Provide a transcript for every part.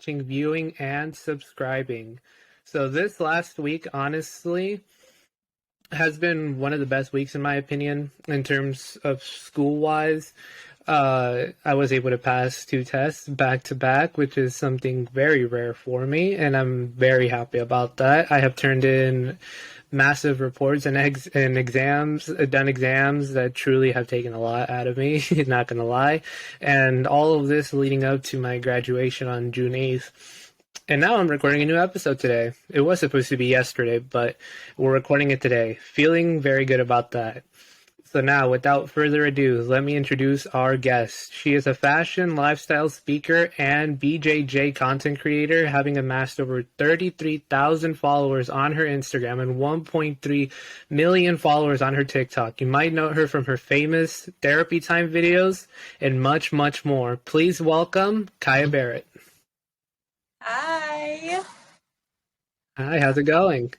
watching, viewing, and subscribing. So this last week, honestly, has been one of the best weeks in my opinion in terms of school-wise. I was able to pass 2 tests back to back, which is something very rare for me, and I'm very happy about that. I have turned in massive reports and exams, done exams that truly have taken a lot out of me, not gonna lie. And all of this leading up to my graduation on June 8th. And now I'm recording a new episode today. It was supposed to be yesterday, but we're recording it today. Feeling very good about that. So now, without further ado, let me introduce our guest. She is a fashion lifestyle speaker and BJJ content creator, having amassed over 33,000 followers on her Instagram and 1.3 million followers on her TikTok. You might know her from her famous therapy time videos and much, much more. Please welcome Kyah Barret. Hi. Hi, how's it going?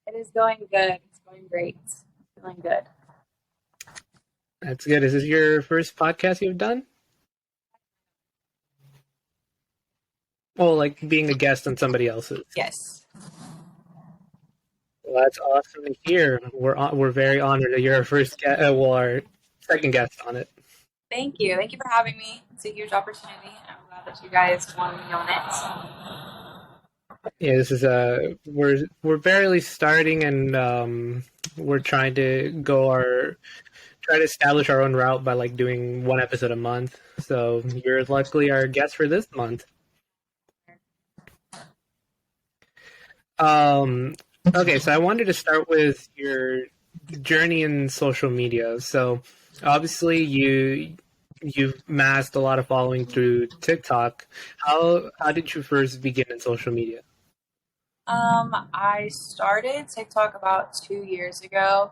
It is going good. It's going great. Feeling good. That's good. Is this your first podcast you've done? Well, like being a guest on somebody else's. Yes. Well, that's awesome to hear. We're very honored that you're our first guest, our second guest on it. Thank you. Thank you for having me. It's a huge opportunity. I'm glad that you guys wanted me on it. Yeah, this is we're barely starting, and we're trying to try to establish our own route by like doing one episode a month. So you're luckily our guest for this month. Okay, so I wanted to start with your journey in social media. So obviously you've amassed a lot of following through TikTok. How did you first begin in social media? I started TikTok about 2 years ago.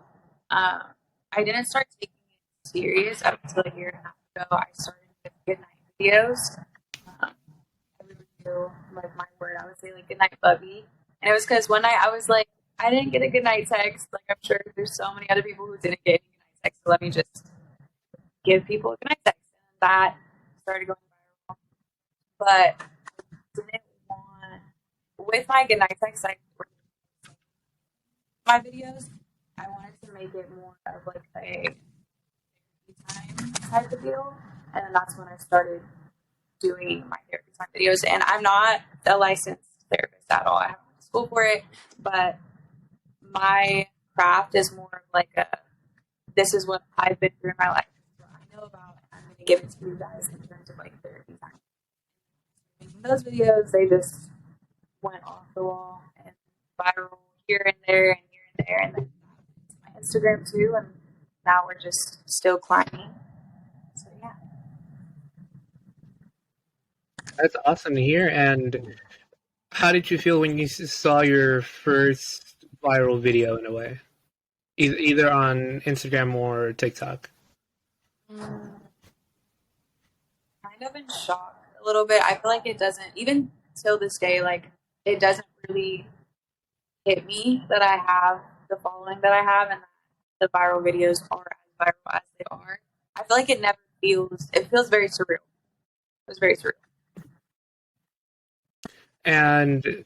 I didn't start taking it serious up until a year and a half ago. I started with goodnight videos. I would do like my word. I would say like goodnight Bubby. And it was because one night I was like, I didn't get a goodnight text. Like I'm sure there's so many other people who didn't get a goodnight text. So let me just give people a goodnight text. And that started going viral. But I didn't want, with my goodnight text, my videos, I wanted to make it more of like a time type of deal. And then that's when I started doing my therapy time videos. And I'm not a licensed therapist at all. I haven't went to school for it, but my craft is more of like this is what I've been through in my life, what I know about, and I'm going to give it to you guys in terms of like therapy time. Making those videos, they just went off the wall and viral here and there and here and there, and then my Instagram too, and now we're just still climbing. So yeah. That's awesome to hear. And how did you feel when you saw your first viral video in a way? Either on Instagram or TikTok? Kind of in shock a little bit. I feel like it doesn't, even till this day, like it doesn't really hit me that I have the following that I have and that the viral videos are as viral as they are. I feel like it feels very surreal. It was very surreal. And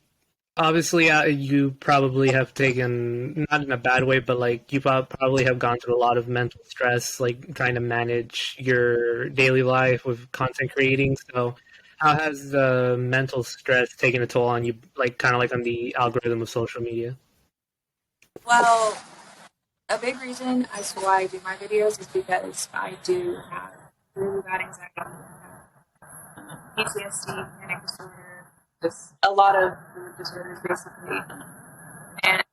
obviously, you probably have taken, not in a bad way, but like you probably have gone through a lot of mental stress, like trying to manage your daily life with content creating. So how has the mental stress taken a toll on you, like kind of like on the algorithm of social media? Well, a big reason as to why I do my videos is because I do have really bad anxiety, PTSD, panic disorder, just a lot of disorders basically. And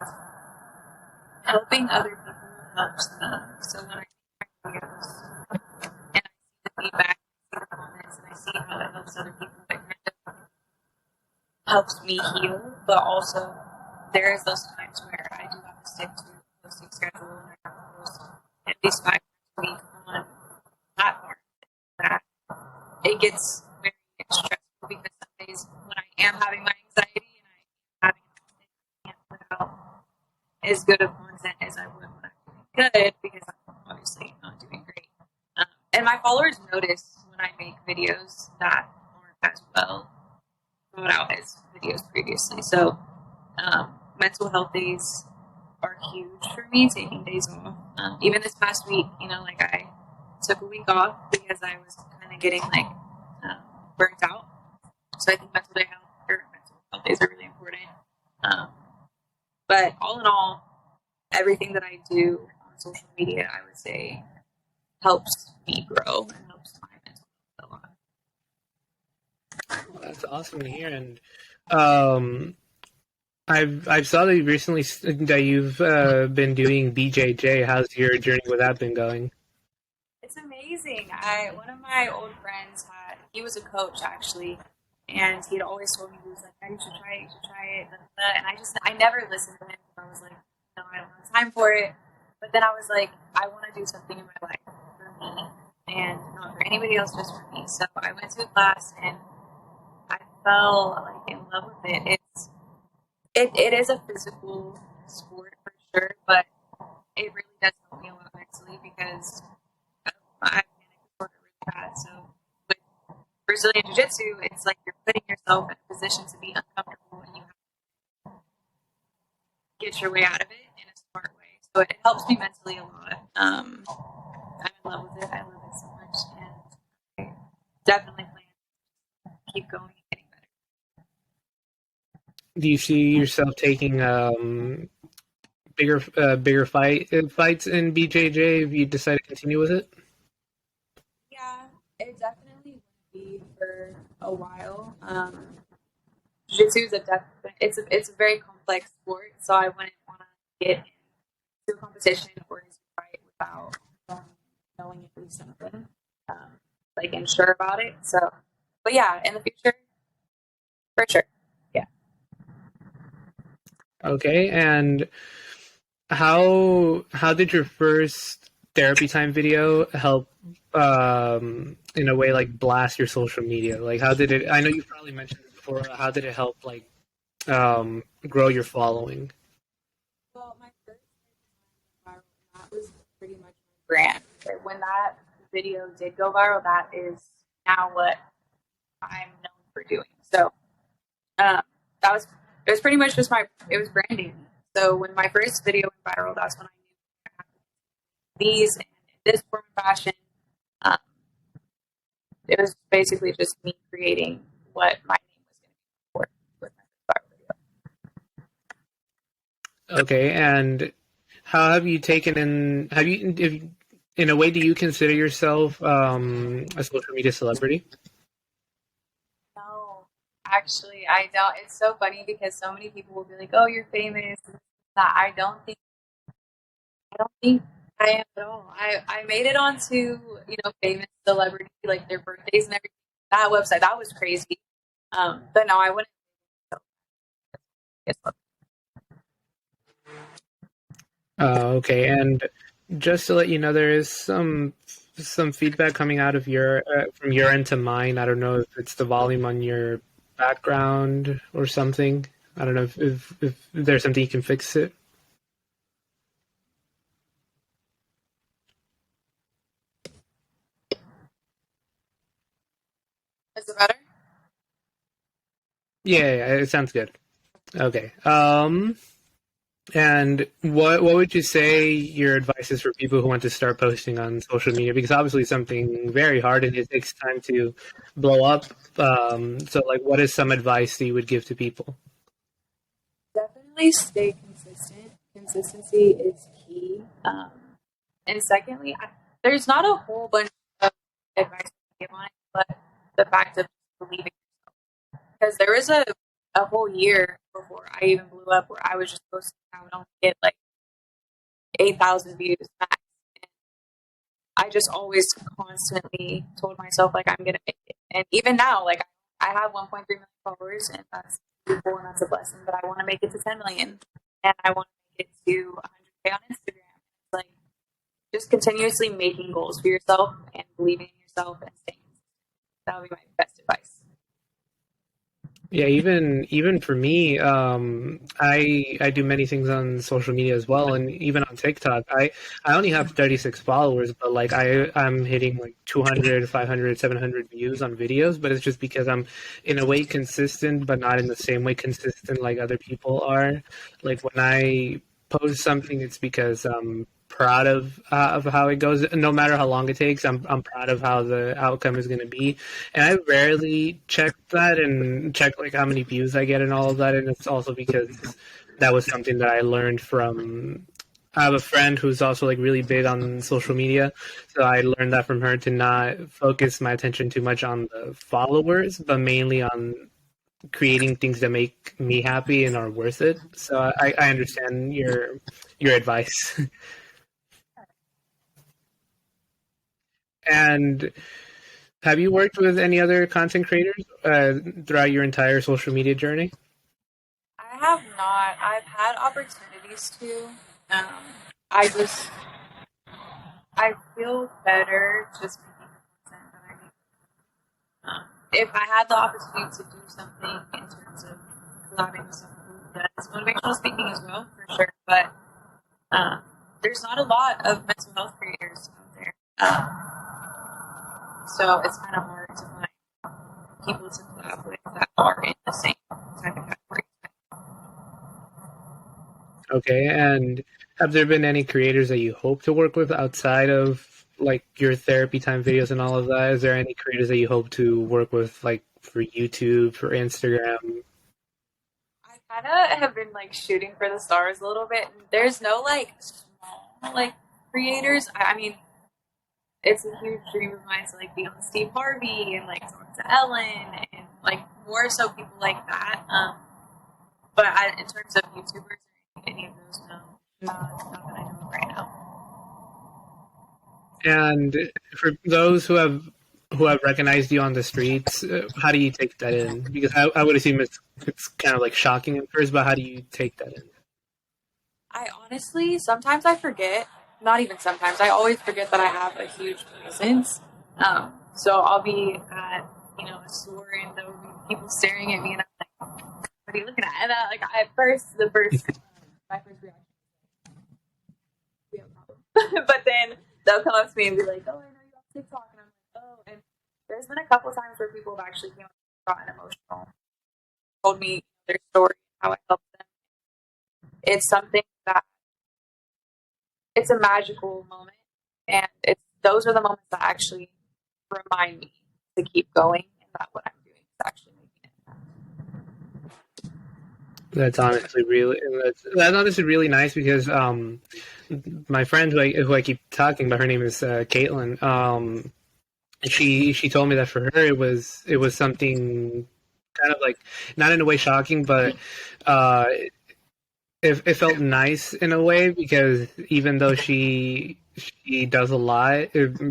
helping other people helps me. So when I make my videos and I see the feedback, I see the comments, and I see how that helps other people, it kind of helps me heal. But also, there is those times where I do have to stick to a posting schedule and I have to post at least 5 times a week on platforms. That it gets very stressful because some days when I am having my anxiety and I am having I can't put out as good of content as I would when I'm doing good because I'm obviously not doing great. And my followers notice when I make videos that aren't as well thought honestly. So mental health days are huge for me, taking days off. Even this past week, like I took a week off because I was kind of getting like burnt out. So I think mental health days are really important. But all in all, everything that I do on social media, I would say, helps me grow and helps my mental health a lot. Well, that's awesome to hear. And I've saw that you've been doing BJJ. How's your journey with that been going? It's amazing. One of my old friends he was a coach actually, and he'd always told me, he was like, "Oh, you should try it, you should try it." And I never listened to him. I was like, no, I don't have time for it. But then I was like, I want to do something in my life for me and not for anybody else, just for me. So I went to a class and I fell like in love with it. It is a physical sport for sure, but it really does help me a lot mentally because I have panic disorder really bad. So with Brazilian Jiu Jitsu, it's like you're putting yourself in a position to be uncomfortable and you have to get your way out of it in a smart way. So it helps me mentally a lot. I'm in love with it. I love it so much. And I definitely plan to keep going and getting better. Do you see yourself taking bigger fights in BJJ if you decide to continue with it? Yeah, it definitely would be for a while. Jiu-jitsu is it's a very complex sport, so I wouldn't want to get into a competition or into a fight without knowing at least something, like and sure about it. So, but yeah, in the future, for sure, yeah. Okay, and how did your first therapy time video help in a way like blast your social media? Like how did it I know you probably mentioned it before, how did it help like grow your following? Well, my first viral, that was pretty much my brand. But when that video did go viral, that is now what I'm known for doing. So um, that was it was pretty much just it was branding. So when my first video went viral, that's when I knew I had these and this form of fashion. Um, it was basically just me creating what my name was going to be for with my first viral video. Okay, and how have you taken in have you if in a way do you consider yourself a social media celebrity? No, actually, I don't. It's so funny because so many people will be like, "Oh, you're famous." That I don't think I am at all. I made it onto famous celebrity like their birthdays and everything. That website that was crazy. But no, I wouldn't. Okay, and just to let you know, there is some feedback coming out of your from your end to mine. I don't know if it's the volume on your background or something. I don't know if there's something you can fix it. Is it better? Yeah, it sounds good. Okay. And what would you say your advice is for people who want to start posting on social media? Because obviously it's something very hard and it takes time to blow up. So like, what is some advice that you would give to people? Definitely stay consistent. Consistency is key. And secondly, there's not a whole bunch of advice to give on it, but the fact of believing because there was a whole year before I even blew up where I was just posting I would only get like 8,000 views max. And I just always constantly told myself like I'm gonna make it. And even now, like I have 1.3 million followers, and that's beautiful and that's a blessing. But I want to make it to 10 million, and I want to make it to 100K on Instagram. It's like just continuously making goals for yourself and believing in yourself and staying. That would be my best advice. Yeah, even for me, I do many things on social media as well, and even on TikTok. I only have 36 followers, but like I'm hitting like 200, 500, 700 views on videos, but it's just because I'm in a way consistent, but not in the same way consistent like other people are. Like when I post something, it's because I'm proud of how it goes. No matter how long it takes, I'm proud of how the outcome is going to be. And I rarely check that and check like how many views I get and all of that. And it's also because that was something that I learned from. I have a friend who's also like really big on social media, so I learned that from her to not focus my attention too much on the followers, but mainly on creating things that make me happy and are worth it. So I understand your advice. And have you worked with any other content creators throughout your entire social media journey? I have not. I've had opportunities to. Um, I just I feel better just making the content that I make. If I had the opportunity to do something in terms of collabing with someone who does motivational speaking as well, for sure. But there's not a lot of mental health creators out there, so it's kind of hard to find people to collab with that are in the same type of category. Okay, and have there been any creators that you hope to work with outside of like your therapy time videos and all of that? Is there any creators that you hope to work with like for YouTube, for Instagram? I kind of have been like shooting for the stars a little bit. There's no like small like creators. I mean, it's a huge dream of mine to like be on Steve Harvey and like talk to Ellen and like more so people like that. But in terms of YouTubers or any of those, no, not that I know of right now. And for those who have recognized you on the streets, how do you take that in? Because I would assume it's kind of like shocking at first, but how do you take that in? I honestly sometimes I forget. Not even sometimes. I always forget that I have a huge presence. So I'll be at a store and there will be people staring at me and I'm like, "What are you looking at?" And like at first, my first reaction, we have a problem. But then they'll come up to me and be like, "Oh, I know you on TikTok," and I'm like, "Oh." And there's been a couple times where people have actually gotten emotional, told me their story, how I helped them. It's something that it's a magical moment, and it's those are the moments that actually remind me to keep going and that what I'm doing is actually making it. That's honestly really that's honestly really nice because my friend who I keep talking about, her name is Caitlin. She told me that for her it was something kind of like not in a way shocking, but uh, it felt nice in a way because even though she does a lot,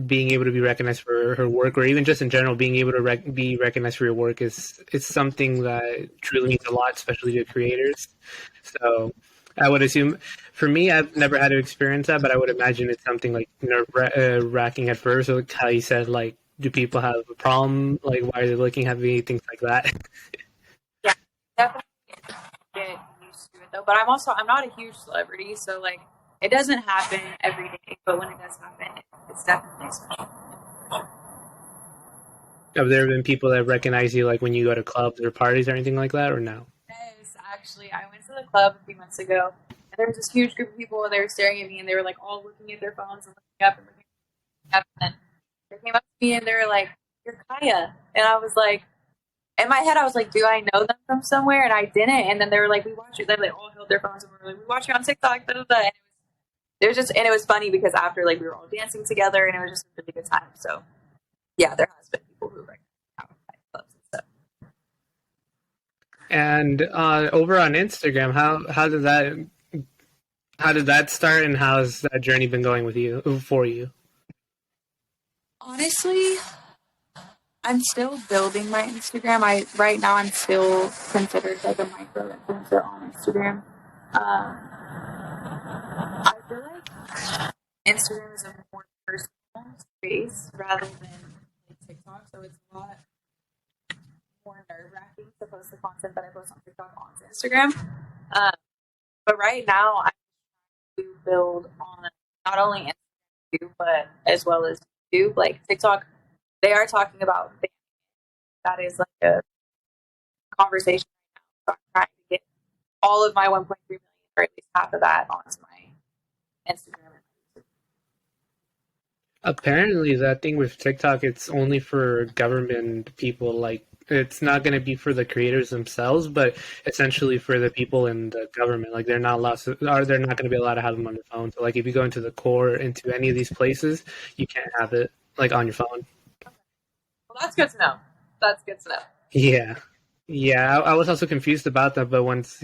being able to be recognized for her work, or even just in general, being able to be recognized for your work is something that truly means a lot, especially to creators. So I would assume, for me, I've never had to experience that, but I would imagine it's something like nerve wracking at first. So like how you said, like, do people have a problem? Like, why are they looking at me? Things like that. Yeah, definitely get used to it though. But I'm not a huge celebrity, so like it doesn't happen every day. But when it does happen, it's definitely special. Have there been people that recognize you, like when you go to clubs or parties or anything like that, or no? Yes, actually, I went to the club a few months ago, and there was this huge group of people, and they were staring at me, and they were like all looking at their phones and looking up and looking up, and then they came up to me and they were like, "You're Kyah," and I was like, in my head, I was like, "Do I know them from somewhere?" And I didn't, and then they were like, "We watch you." They like all held their phones and were like, "We watch you on TikTok." Da, da, da. And it was funny because after like we were all dancing together, and it was just a really good time. So yeah, there has been people who recognize how clubs and stuff. And over on Instagram, how did that start, and how's that journey been going with you for you? Honestly, I'm still building my Instagram. Right now I'm still considered like a micro influencer on Instagram. I feel like Instagram is a more personal space rather than like TikTok, so it's a lot more nerve wracking to to post the content that I post on TikTok onto Instagram. But right now, I do build on not only Instagram, but as well as YouTube. Like TikTok, they are talking about things that is like a conversation right now. So I'm trying to get all of my 1.3 million, or at least half of that, onto my Instagram. Apparently, that thing with TikTok, it's only for government people. Like, it's not going to be for the creators themselves, but essentially for the people in the government. Like, they're not allowed to, or they're not going to be allowed to have them on their phone. So, like, if you go into the core, into any of these places, you can't have it like on your phone. Well, that's good to know. That's good to know. Yeah. Yeah, I was also confused about that, but once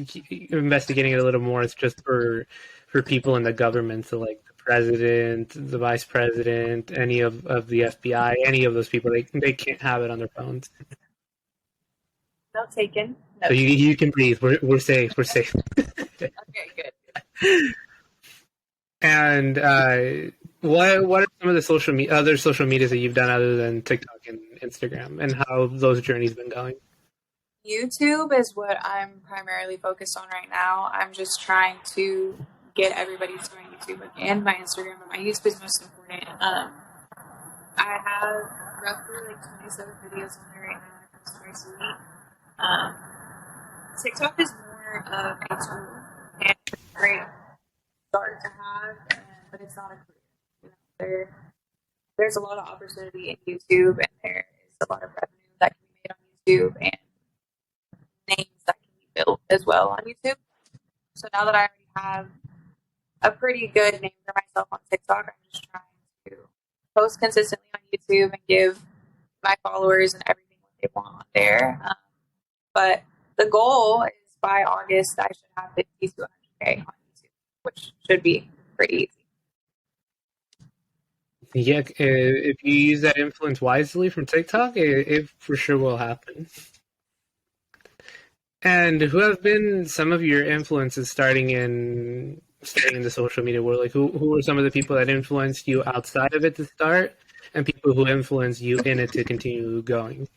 investigating it a little more, it's just for people in the government, so like the president, the vice president, any of the FBI, any of those people, they can't have it on their phones. No taken. No. So you can breathe. We're safe. We're safe. Okay, good. And what are some of the other social medias that you've done other than TikTok and Instagram, and how have those journeys been going? YouTube is what I'm primarily focused on right now. I'm just trying to get everybody to my YouTube and my Instagram, but my YouTube is most important. I have roughly like 27 videos on there right now. I post twice a week. TikTok is more of a tool and a great start to have, but it's not a career. You know, there's a lot of opportunity in YouTube, and there is a lot of revenue that can be made on YouTube, and names that can be built as well on YouTube. So now that I already have a pretty good name for myself on TikTok, I'm just trying to post consistently on YouTube and give my followers and everything what they want on there. But the goal is by August I should have 50 to 100K on YouTube, which should be pretty easy. Yeah, if you use that influence wisely from TikTok, it for sure will happen. And who have been some of your influences starting in the social media world? Like, who were some of the people that influenced you outside of it to start, and people who influenced you in it to continue going?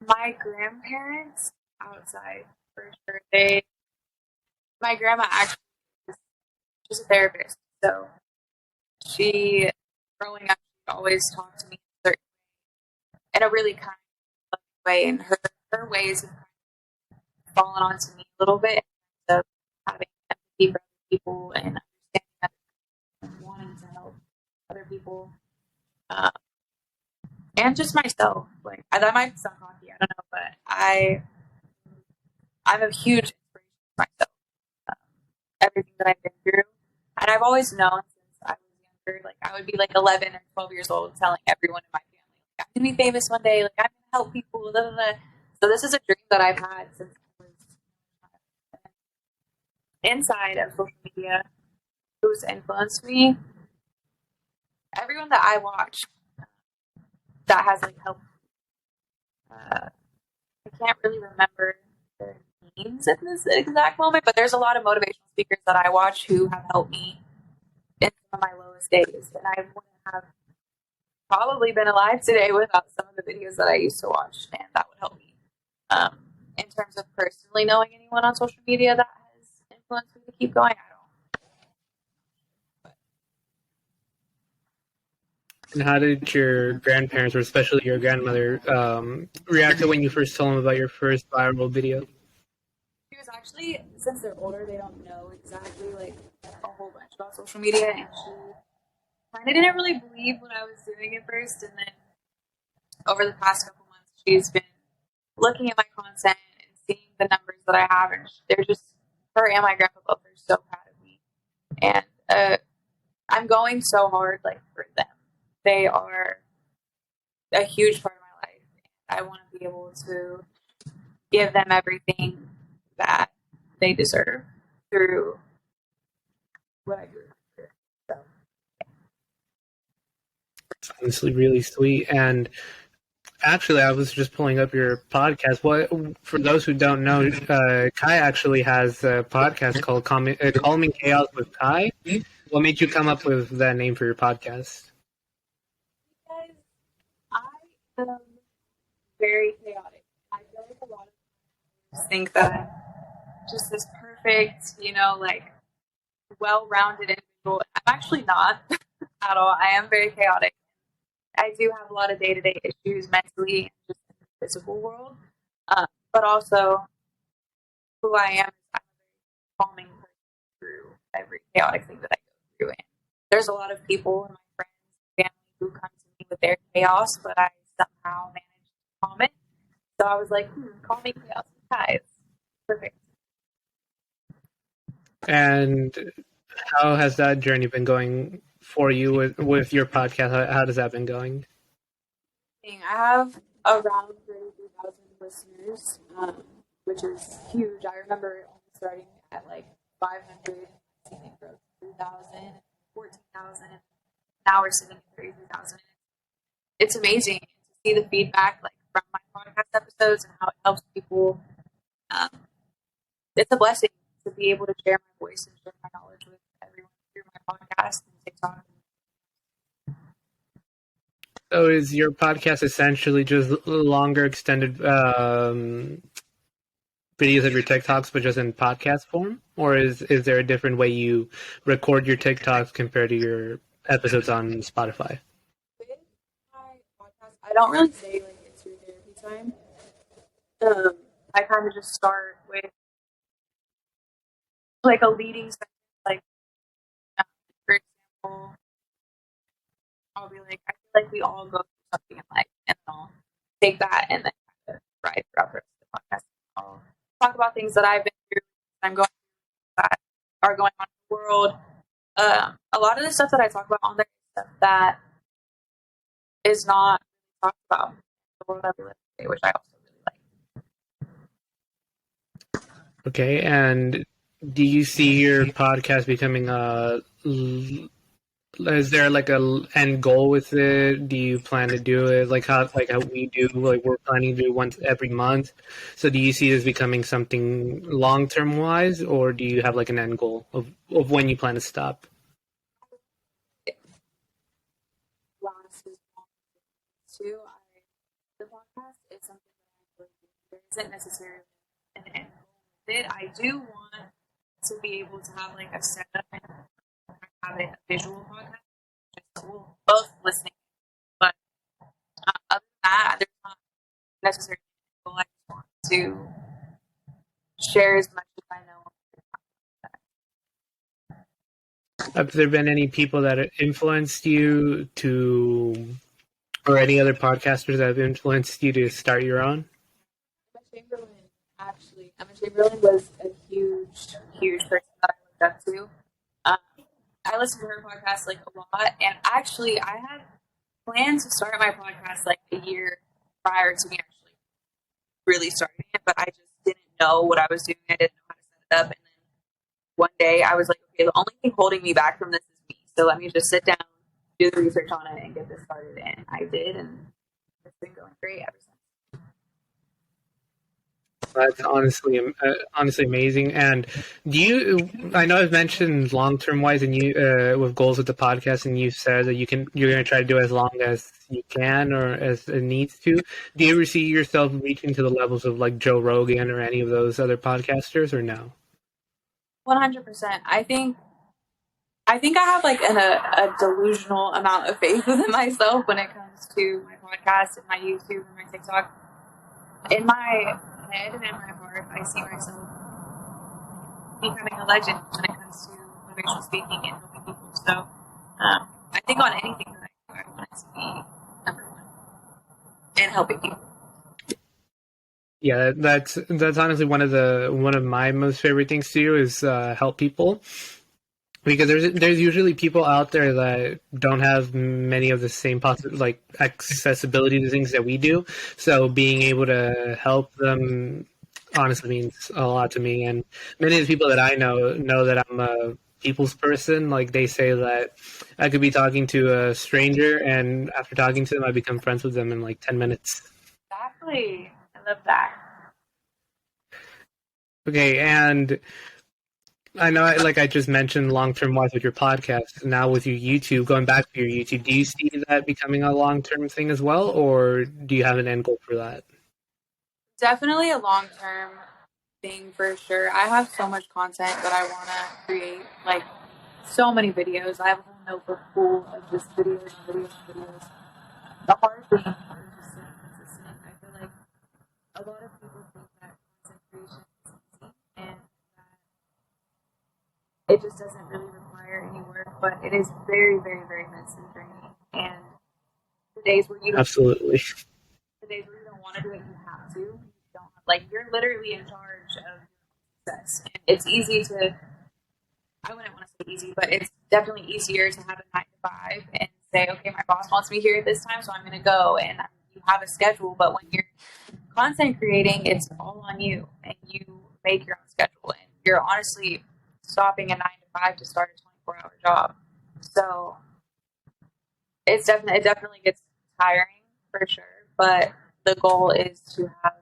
My grandparents outside, for sure. My grandma actually she's a therapist, so she, growing up, she always talked to me in a really kind of way, and her ways have fallen onto me a little bit of having empathy for other people and understanding and wanting to help other people, and just myself. Like that might sound cocky, I don't know, but I'm a huge inspiration for myself. Everything that I've been through, and I've always known since I was younger. Like I would be like 11 or 12 years old, telling everyone in my family, like, "I'm gonna be famous one day. Like I'm gonna help people." Blah, blah, blah. So this is a dream that I've had since I was inside of social media. Who's influenced me? Everyone that I watch that has like helped. I can't really remember their names at this exact moment, but there's a lot of motivational speakers that I watch who have helped me in some of my lowest days, and I wouldn't have probably been alive today without some of the videos that I used to watch, and that would help me. In terms of personally knowing anyone on social media that has influenced me to keep going, I don't. And how did your grandparents, or especially your grandmother, react to when you first told them about your first viral video? She was actually, since they're older, they don't know exactly like a whole bunch about social media, and she kind of didn't really believe what I was doing at first, and then over the past couple months, she's been looking at my content and seeing the numbers that I have, and they're just, her and my grandpa both are so proud of me, and I'm going so hard like for them. They are a huge part of my life. I want to be able to give them everything that they deserve through what I do. So, It's honestly really sweet. And actually, I was just pulling up your podcast. For those who don't know, Kyah actually has a podcast called Calming Chaos with Kyah. What made you come up with that name for your podcast? Um, very chaotic. I feel like a lot of people think that just this perfect, like well-rounded individual. I'm actually not at all. I am very chaotic. I do have a lot of day-to-day issues mentally and just in the physical world. But also, who I am is I'm a very calming person through every chaotic thing that I go through. And there's a lot of people and my friends and family who come to me with their chaos, but I somehow manage to calm it. So I was like, calming chaos with Kyah. It's perfect. And how has that journey been going for you with your podcast? How has that been going? I have around 33,000 listeners, which is huge. I remember only starting at like 500, seeing it grow to 3,000, 14,000. Now we're sitting at 33,000. It's amazing to see the feedback like from my podcast episodes and how it helps people. Um, it's a blessing to be able to share my voice and share my knowledge with everyone through my podcast and TikTok. So is your podcast essentially just longer extended videos of your TikToks, but just in podcast form? Or is there a different way you record your TikToks compared to your episodes on Spotify? With my podcast, I don't really say like it's your therapy time. I kind of just start with like a leading sentence, like for example, I'll be like, I feel like we all go through something in life, and I'll take that and then kind of ride throughout the rest of the podcast. I'll talk about things that I've been through, I'm going through, that are going on in the world. A lot of the stuff that I talk about on there is stuff that is not talked about in the world that we live in today, which I also really like. Okay, and do you see your podcast becoming is there like a end goal with it? Do you plan to do it like how we do? Like we're planning to do once every month. So do you see this becoming something long term wise, or do you have like an end goal of when you plan to stop? Last is too. The podcast is something that I really do. There isn't necessarily an end goal with it. I do want to be able to have like a setup and have it a visual podcast, just cool, both listening. But other than that, there's not necessarily an end goal. I just want to share as much as I know. Have there been any people that influenced you to, or any other podcasters that have influenced you to start your own? Emma Chamberlain was a huge, huge person that I looked up to. I listened to her podcast like a lot, and actually, I had plans to start my podcast like a year prior to me actually really starting it, but I just didn't know what I was doing. I didn't know how to set it up, and then one day I was like, okay, the only thing holding me back from this is me. So let me just sit down, do the research on it, and get this started. And I did, and it's been going great ever since. That's honestly amazing. And do you? I know I've mentioned long term wise, and you with goals with the podcast, and you said that you're going to try to do it as long as you can or as it needs to. Do you ever see yourself reaching to the levels of like Joe Rogan or any of those other podcasters, or no? 100%. I think I have like a delusional amount of faith within myself when it comes to my podcast and my YouTube and my TikTok. In my head and in my heart, I see myself becoming a legend when it comes to motivational speaking and helping people. So I think on anything that I do, I want it to be number one and helping people. Yeah, that's honestly one of my most favorite things to do is help people. Because there's usually people out there that don't have many of the same like accessibility to things that we do. So being able to help them honestly means a lot to me. And many of the people that I know that I'm a people's person. Like they say that I could be talking to a stranger, and after talking to them, I become friends with them in like 10 minutes. Exactly. I love that. Okay, and I know, like I just mentioned, long-term wise with your podcast. Now with your YouTube, going back to your YouTube, do you see that becoming a long-term thing as well, or do you have an end goal for that? Definitely a long-term thing for sure. I have so much content that I want to create, like so many videos. I have a whole notebook full of just videos and videos and videos. The hard thing is just staying consistent. I feel like a lot of people think that content creation is easy and that it just doesn't really require any work, but it is very, very, very mentally draining. And the days where you don't, Absolutely. the days where you don't want to do it, you have to. You don't like you're literally in charge of success. And it's easy to. I wouldn't want to say easy, but it's definitely easier to have a 9 to 5 and say, okay, my boss wants me here at this time, so I'm going to go. And you have a schedule, but when you're content creating, it's all on you, and you make your own schedule, and you're honestly stopping a 9 to 5 to start a 24-hour job. So it definitely gets tiring for sure, but the goal is to have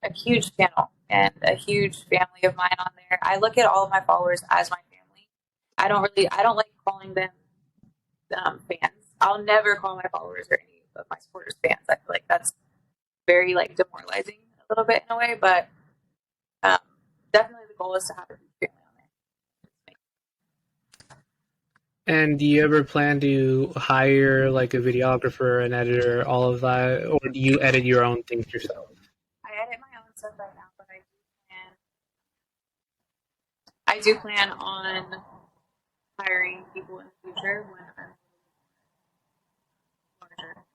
a huge channel and a huge family of mine on there. I look at all of my followers as my family. I don't like calling them fans. I'll never call my followers or any of my supporters fans. I feel like that's very like demoralizing a little bit in a way, but um, definitely the goal is to have a huge family on there. And do you ever plan to hire like a videographer, an editor, all of that, or do you edit your own things yourself? I edit my own stuff right now, but I do plan on hiring people in the future when I'm larger.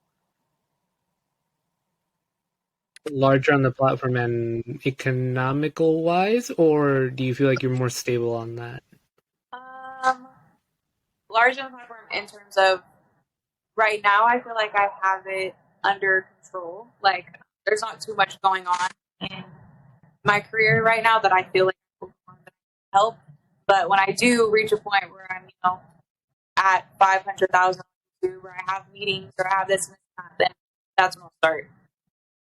Larger on the platform and economical wise, or do you feel like you're more stable on that? Um, large on the platform in terms of right now, I feel like I have it under control. Like there's not too much going on in my career right now that I feel like I help. But when I do reach a point where I'm, at 500,000 where I have meetings or I have this and that, then that's when I'll start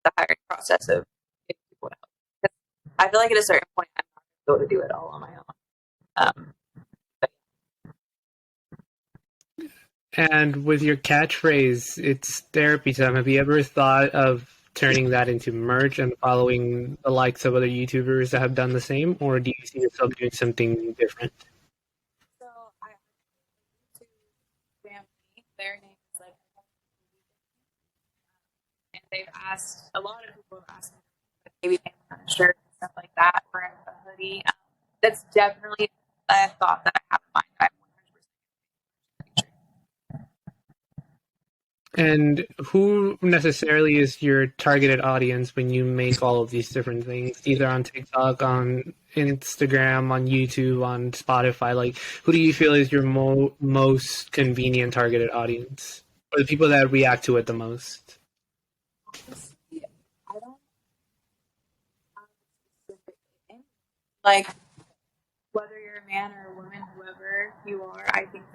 the hiring process of getting people to help. I feel like at a certain point, I'm not going to be able to do it all on my own. But And with your catchphrase, it's therapy time. Have you ever thought of turning that into merch and following the likes of other YouTubers that have done the same, or do you see yourself doing something different? so I have two family. Their name is like, and they've asked a lot of people have asked me maybe a shirt and stuff like that or a hoodie. That's definitely a thought that I have in mind. I'm 100%. And who necessarily is your targeted audience when you make all of these different things, either on TikTok, on Instagram, on YouTube, on Spotify? Like, who do you feel is your most convenient targeted audience, or the people that react to it the most? Honestly, I don't have a specific thing. Like, whether you're a man or a woman, whoever you are, I think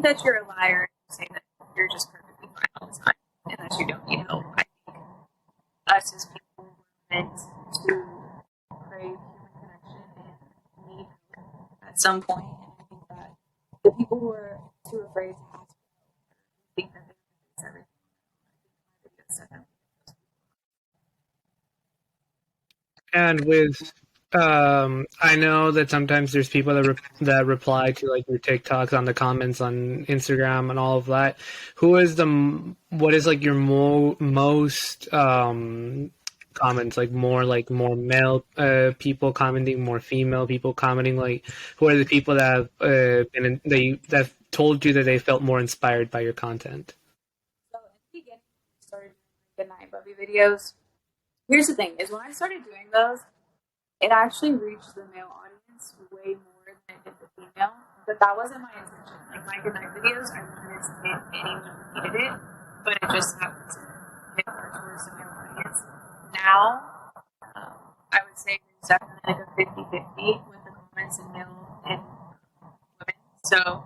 that you're a liar if you say that you're just perfectly fine all the time and that you don't need help. I think us as people were meant to crave human connection and need help at some point. And I think that the people who are too afraid to ask for help think that they can fix everything. I think my videos definitely. And with, I know that sometimes there's people that reply to like your TikToks on the comments on Instagram and all of that. Who is what is like your most comments, like more male people commenting, more female people commenting? Like, who are the people that have that told you that they felt more inspired by your content? So in the beginning, when I started doing the Night Bubby videos, here's the thing: is when I started doing those, it actually reached the male audience way more than it did the female. But that wasn't my intention. Like my goodnight videos, I wanted to hit anyone who needed it, but it just happened to hit more towards the male audience. Now, I would say there's definitely like a 50-50 with the comments in male and women. So,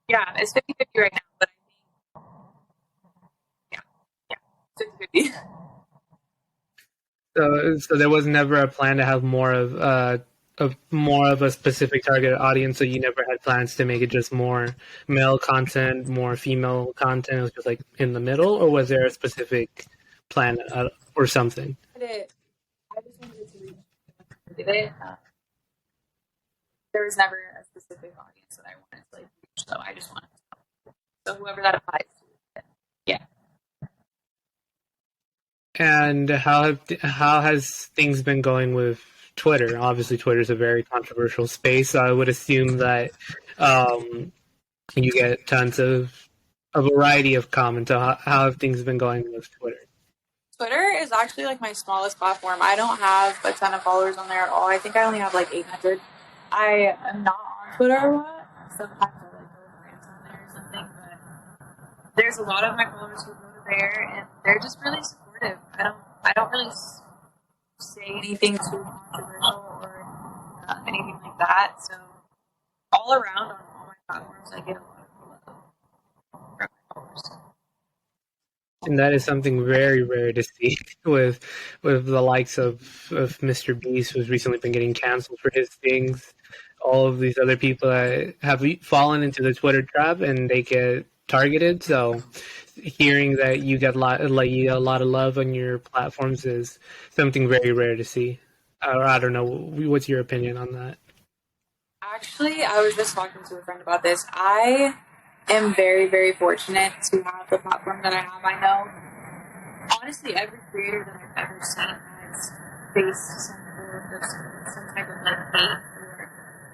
yeah, it's 50-50 right now, but I think, yeah, 50-50. So there was never a plan to have more of a specific target audience. So you never had plans to make it just more male content, more female content. It was just like in the middle, or was there a specific plan or something? I just wanted it to reach it. There was never a specific audience that I wanted to like reach, so I just wanted to. So whoever that applies to, yeah. And how has things been going with Twitter? Obviously, Twitter is a very controversial space. So I would assume that you get tons of a variety of comments. So how have things been going with Twitter? Twitter is actually like my smallest platform. I don't have a ton of followers on there at all. I think I only have like 800. I am not on Twitter a lot. Sometimes I like go rant on there or something, but there's a lot of my followers who go to there and they're just really supportive. I don't really say anything too controversial or anything like that. So all around on all my platforms, I get a lot of love from my followers. And that is something very rare to see with the likes of Mr. Beast, who's recently been getting canceled for his things. All of these other people that have fallen into the Twitter trap and they get targeted. So hearing that you get a lot of love on your platforms is something very rare to see. I don't know. What's your opinion on that? Actually, I was just talking to a friend about this. I am very, very fortunate to have the platform that I have. I know, honestly, every creator that I've ever seen has faced some type of like hate.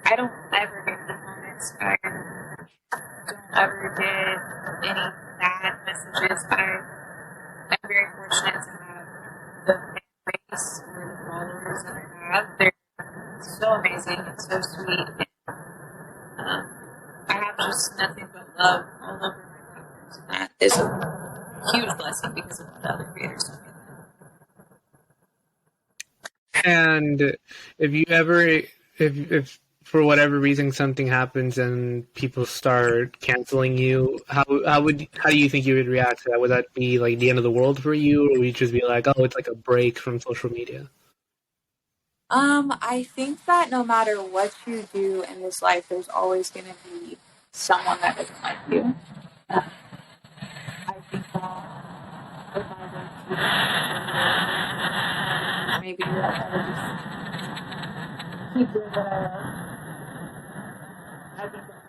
I don't ever get the comments. I don't ever get any bad messages. I'm very fortunate to have the fan base or the followers that I have. They're so amazing and so sweet. I have just nothing but love all over my platforms, and that is a huge blessing because of what the other creators don't get that. And if you ever, if for whatever reason something happens and people start canceling you, how do you think you would react to that? Would that be like the end of the world for you, or would you just be like, oh, it's like a break from social media? I think that no matter what you do in this life, there's always going to be someone that doesn't like you. I think that if I were to maybe I would just keep doing what I love. I think that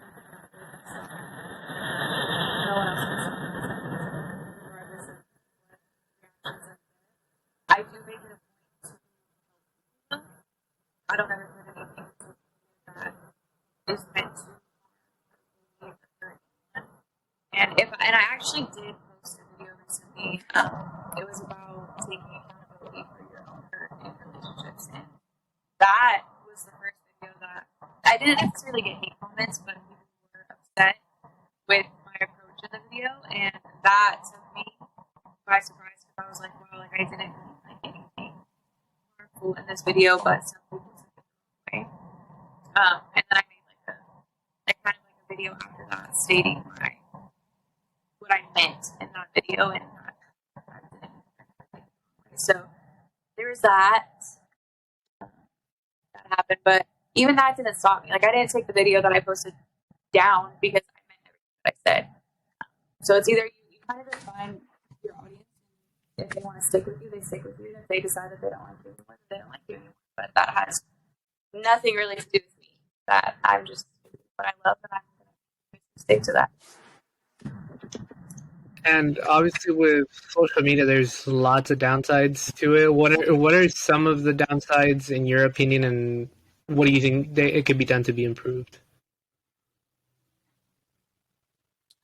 no one else can see regardless of what reactions. I do make it a point to I don't ever put anything that is meant to be and I actually did post a video recently. It was about taking accountability for your own hurt in relationships, and that was the first video that I didn't necessarily get hate comments, but people were upset with my approach in the video, and that took me by surprise because I was like, wow, like I didn't mean like anything harmful in this video, but some people took it the wrong way. And then I made like kind of like a video after that stating what I meant in that video, and so there was that happened, but even that didn't stop me. Like I didn't take the video that I posted down because I meant everything that I said. So it's either you kind of define your audience. If they want to stick with you, they stick with you. And if they decide that they don't like you anymore, they don't like you anymore. But that has nothing really to do with me. That I'm just what I love, and I'm going to stick to that. And obviously, with social media, there's lots of downsides to it. What are some of the downsides in your opinion, and what do you think it could be done to be improved?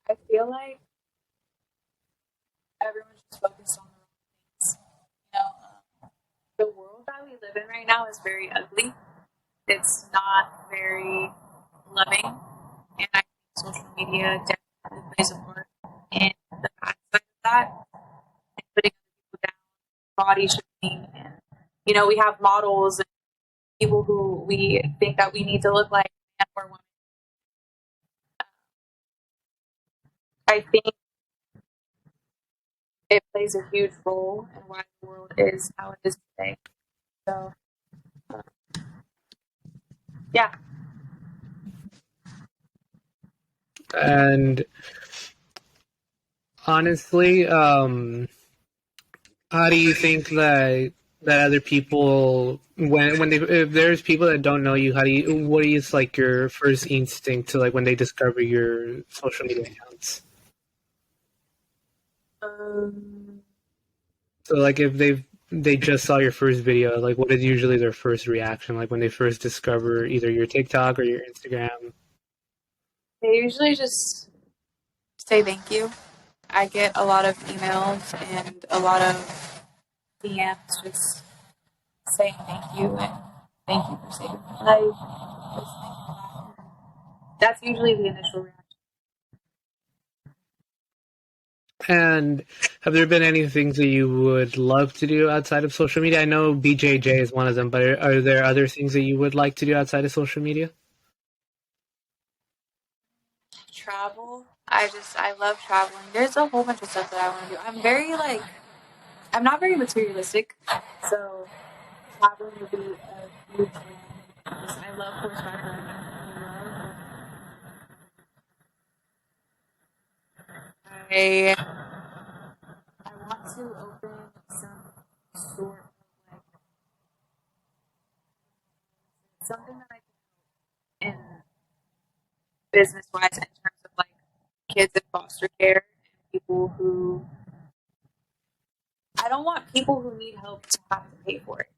I feel like everyone's just focused on the wrong things. You know, the world that we live in right now is very ugly. It's not very loving, and I think social media definitely plays a part in the bad side of that, and putting people down, body shaming, and you know, we have models and people who we think that we need to look like men or women. I think it plays a huge role in why the world is how it is today. So, yeah. And honestly, how do you think that other people, when they, if there's people that don't know you, what is like your first instinct to, like, when they discover your social media accounts? Um, So like if they just saw your first video, like what is usually their first reaction, like when they first discover either your TikTok or your Instagram? they usually just say thank you. I get a lot of emails and a lot of DMs just saying thank you and thank you for saving my life. Just thank you for that. That's usually the initial reaction. And have there been any things that you would love to do outside of social media? I know BJJ is one of them, but are there other things that you would like to do outside of social media? Travel. I love traveling. There's a whole bunch of stuff that I want to do. I'm not very materialistic, so traveling would be a huge thing. I love horseback riding. I want to open some sort of like something that I can in business wise in terms of like kids in foster care and people who I don't want people who need help to have to pay for it.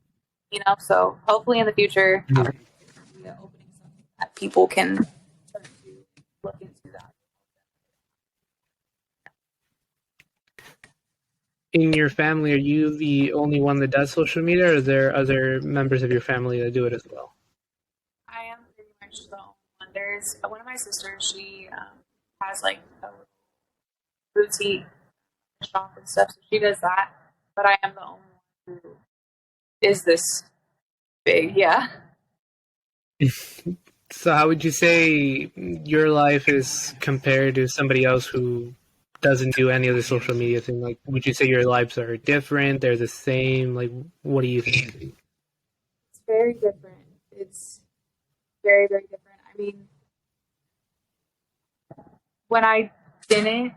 You know, so hopefully in the future I will be opening something that people can turn to look into that. In your family, are you the only one that does social media, or are there other members of your family that do it as well? I am pretty much the only one. There's one of my sisters. She has like a boutique shop and stuff, so she does that. But I am the only one who is this big. Yeah. So how would you say your life is compared to somebody else who doesn't do any of the social media thing? Like, would you say your lives are different? They're the same? Like, what do you think? It's very different. It's very, very different. I mean, when I didn't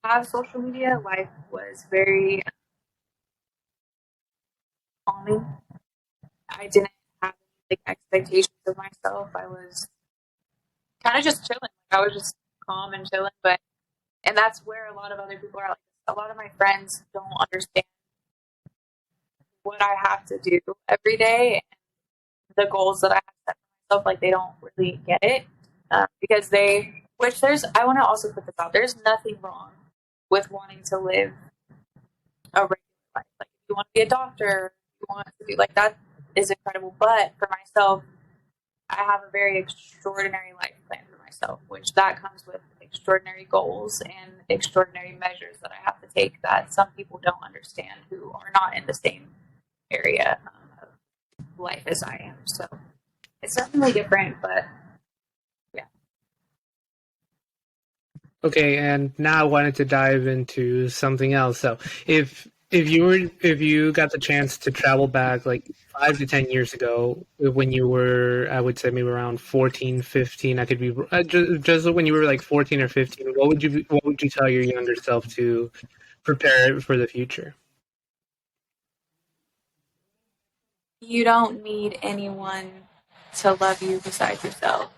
have social media, life was very calming. I didn't have any like expectations of myself. I was kind of just chilling. I was just calm and chilling. But and that's where a lot of other people are. Like a lot of my friends don't understand what I have to do every day and the goals that I have set for myself. Like they don't really get it because they. Which there's. I want to also put this out. There's nothing wrong with wanting to live a regular life. Like if you want to be a doctor, you want to be like that is incredible. But for myself, I have a very extraordinary life plan for myself, which that comes with extraordinary goals and extraordinary measures that I have to take that some people don't understand who are not in the same area of life as I am. So it's definitely different, but yeah. Okay, and now I wanted to dive into something else. So, if you got the chance to travel back like 5 to 10 years ago, when you were, I would say maybe around 14, 15, I could be just when you were like 14 or 15, what would you tell your younger self to prepare for the future? You don't need anyone to love you besides yourself.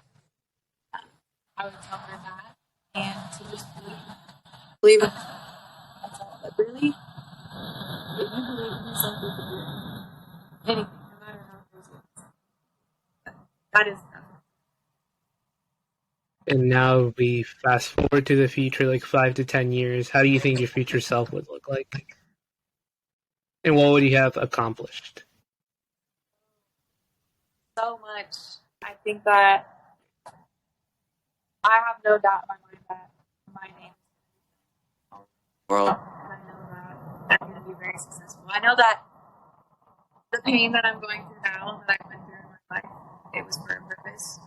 I would tell her that and to just believe in yourself. That's all. But really, if you believe in yourself, you can do anything, no matter how crazy it is. That is nothing. And now we fast forward to the future, like 5 to 10 years. How do you think your future self would look like? And what would you have accomplished? So much. I think that I have no doubt in my mind that my name is all over the world, and I know that I'm going to be very successful. I know that the pain that I'm going through now, that I went through in my life, it was for a purpose.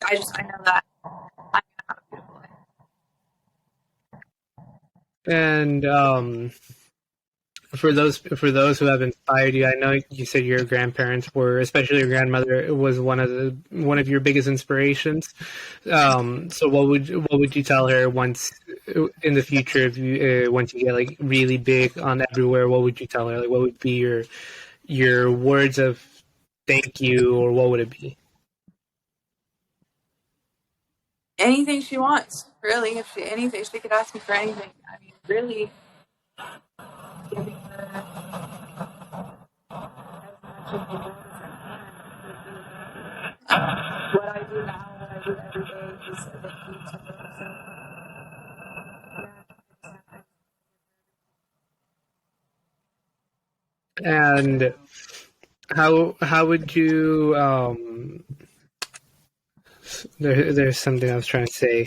I know that I'm going to have a beautiful life. And for those who have inspired you, I know you said your grandparents were, especially your grandmother, was one of your biggest inspirations. So what would you tell her once in the future, if you once you get like really big on everywhere? What would you tell her? Like, what would be your words of thank you, or what would it be? Anything she wants, really. If she could ask me for anything. I mean, really, giving her as much of the world as I can. What I do now, what I do every day is a bit key to her. So, And how would you there's something I was trying to say.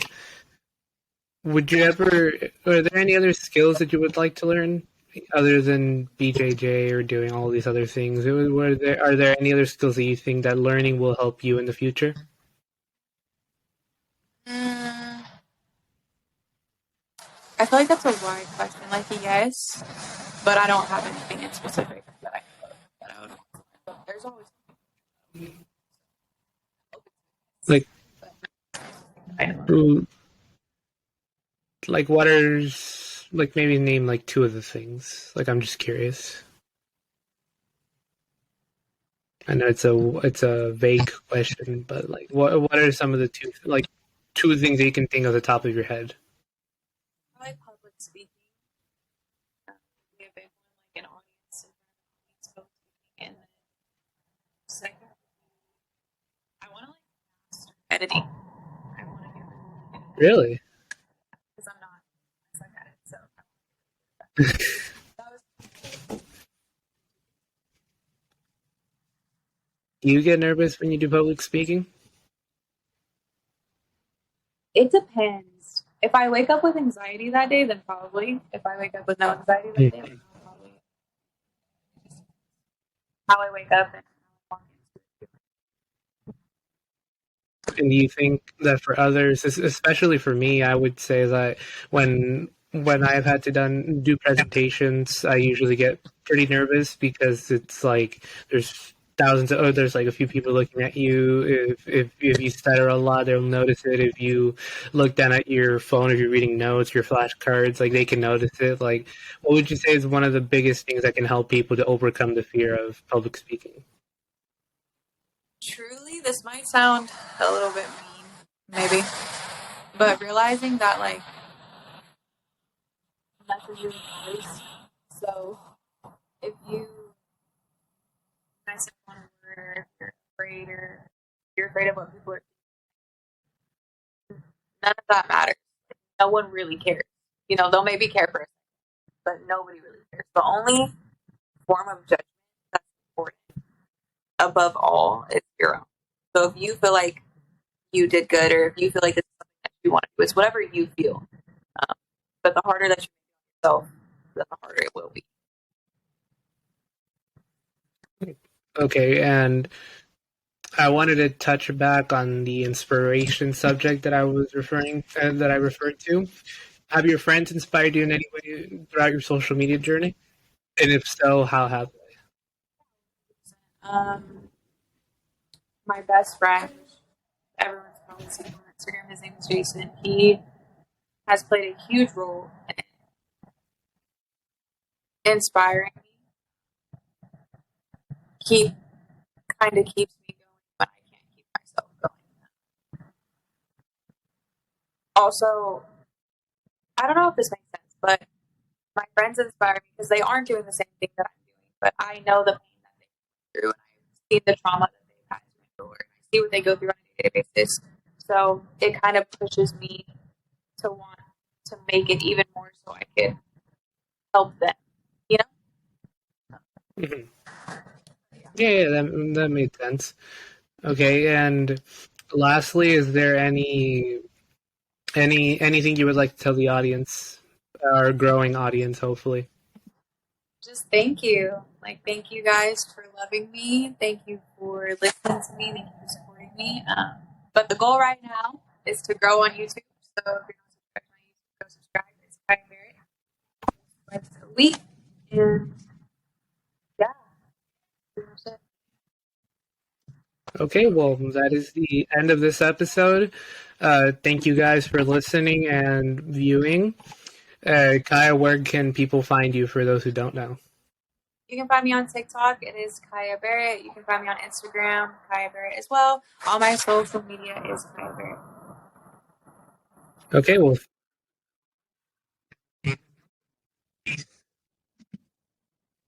Would you ever? Are there any other skills that you would like to learn other than BJJ or doing all these other things? Are there any other skills that you think that learning will help you in the future? I feel like that's a wide question. Like, yes, but I don't have anything in specific that I would want to learn. But there's always Like, I like what are like maybe name like two of the things. Like, I'm just curious. I know it's a vague question, but like, what are some of the two things that you can think of the top of your head? like public speaking. Be a big one, like an audience and public speaking. And then second, I want to like master editing. I want to get really good at editing Really? because I'm not suck at it. So that was. Do you get nervous when you do public speaking? It depends. If I wake up with anxiety that day, then probably. If I wake up with no anxiety that day, then probably. How I wake up and how I walk into it. And do you think that for others, especially for me, I would say that when I've had to do presentations, I usually get pretty nervous because it's like there's like a few people looking at you. If you stutter a lot, they'll notice it. If you look down at your phone, if you're reading notes, your flashcards, like they can notice it. Like, what would you say is one of the biggest things that can help people to overcome the fear of public speaking? Truly, this might sound a little bit mean, maybe, but realizing that like messages voice. So if you say one word, or if you're afraid of what people are, none of that matters. No one really cares. You know, they'll maybe care for us, but nobody really cares. The only form of judgment that's important above all is your own. So if you feel like you did good, or if you feel like this is something that you want to do, it's whatever you feel. But the harder that you make yourself, the harder it will be. Okay, and I wanted to touch back on the inspiration subject that I referred to. Have your friends inspired you in any way throughout your social media journey? And if so, how have Um, my best friend, everyone's probably seen him on Instagram. His name is Jason. He has played a huge role in inspiring me. He kind of keeps me going when I can't keep myself going. Also, I don't know if this makes sense, but my friends inspire me because they aren't doing the same thing that I'm doing, but I know the pain that they go through, and I've seen the trauma that they've had to endure, and I see what they go through on a daily basis. So it kind of pushes me to want to make it even more so I could help them, you know? you? Yeah, that made sense. Okay, and lastly, is there anything you would like to tell the audience, our growing audience, hopefully? Just thank you. Like, thank you guys for loving me. Thank you for listening to me. Thank you for supporting me. But the goal right now is to grow on YouTube. So if you're not subscribed to my YouTube, go subscribe. It's Kyah Barret. once a week. And yeah, that's it. Okay, well, that is the end of this episode. Thank you guys for listening and viewing. Kyah, where can people find you for those who don't know? You can find me on TikTok. It is Kyah Barret. You can find me on Instagram, Kyah Barret as well. All my social media is Kyah Barret. Okay, well,